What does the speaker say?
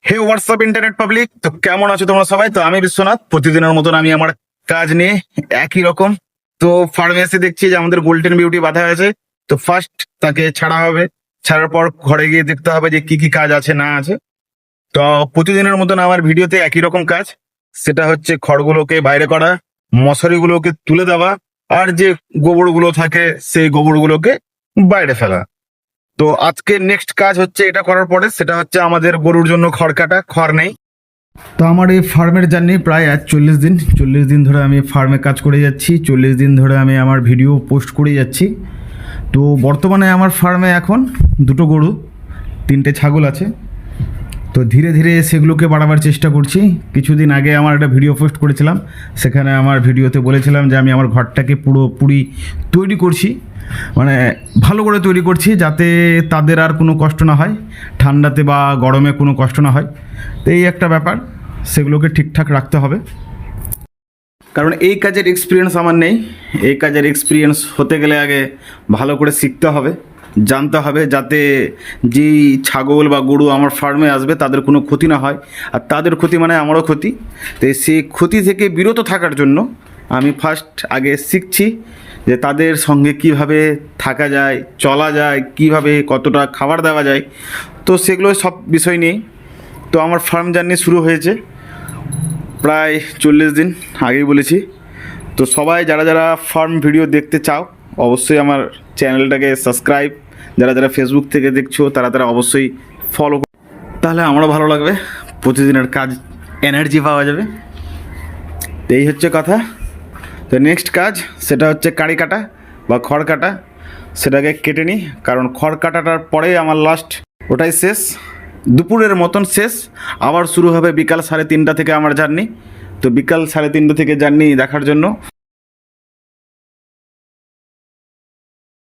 হে WhatsApp internet public, তো কেমন আছো তোমরা সবাই? তো আমি বিশ্বনাথ, প্রতিদিনের মতন আমি আমার কাজ নিয়ে একই রকম। তো ফার্মেসি দেখছি যে আমাদের গোল্ডেন বিউটি বাঁধা আছে। তো ফার্স্ট তাকে ছাড়া হবে, ছাড়ার পর ঘরে গিয়ে দেখতে হবে যে কি কি কাজ আছে না আছে। তো প্রতিদিনের মতন আমার ভিডিওতে একই রকম কাজ, সেটা হচ্ছে খড়গুলোকে বাইরে করা, মশারিগুলোকে তুলে দেওয়া, আর যে গোবরগুলো থাকে সেই গোবরগুলোকে বাইরে ফেলা। তো আজকে নেক্সট কাজ হচ্ছে এটা করার পরে, সেটা হচ্ছে আমাদের গরুর জন্য খড় কাটা। খড় নেই। তো আমার এই ফার্মের জার্নি প্রায় আজ 40 দিন ধরে আমি ফার্মে কাজ করে যাচ্ছি। 40 দিন ধরে আমি আমার ভিডিও পোস্ট করে যাচ্ছি। তো বর্তমানে আমার ফার্মে এখন 2টো গরু, 3টে ছাগল আছে। তো ধীরে ধীরে সেগুলোকে বাড়াবার চেষ্টা করছি। কিছুদিন আগে আমার একটা ভিডিও পোস্ট করেছিলাম, সেখানে আমার ভিডিওতে বলেছিলাম যে আমি আমার ঘরটাকে পুরোপুরি তৈরি করছি, মানে ভালো করে তৈরি করছি, যাতে তাদের আর কোনো কষ্ট না হয়, ঠান্ডাতে বা গরমে কোনো কষ্ট না হয়। তো এই একটা ব্যাপার, সেগুলোকে ঠিকঠাক রাখতে হবে। কারণ এই কাজের এক্সপিরিয়েন্স আমার নেই। এই কাজের এক্সপিরিয়েন্স হতে গেলে আগে ভালো করে শিখতে হবে, জানতে হবে, যাতে যেই ছাগল বা গরু আমার ফার্মে আসবে তাদের কোনো ক্ষতি না হয়। আর তাদের ক্ষতি মানে আমারও ক্ষতি। তো সেই ক্ষতি থেকে বিরত থাকার জন্য আমি ফার্স্ট আগে শিখছি যে তাদের সঙ্গে কিভাবে থাকা যায়, চলা যায়, কিভাবে কতটা খাবার দেওয়া যায়। তো সেগুলো সব বিষয় নিয়েই তো আমার ফার্ম জার্নি শুরু হয়েছে প্রায় 40 দিন আগেই বলেছি। তো সবাই যারা যারা ফার্ম ভিডিও দেখতে চাও অবশ্যই আমার চ্যানেলটাকে সাবস্ক্রাইব, যারা যারা ফেসবুক থেকে দেখছো তারা তারা অবশ্যই ফলো, তাহলে আমারও ভালো লাগবে, প্রতিদিনের কাজ এনার্জি পাওয়া যাবে। তো এই হচ্ছে কথা। তো নেক্সট কাজ সেটা হচ্ছে কাড়ি কাটা বা খড় কাটা। সেটাকে কেটে নিই, কারণ খড় কাটাটার পরেই আমার লাস্ট, ওটাই শেষ, দুপুরের মতন শেষ। আবার শুরু হবে বিকাল 3:30 থেকে আমার জার্নি। তো বিকাল 3:30 থেকে জার্নি দেখার জন্য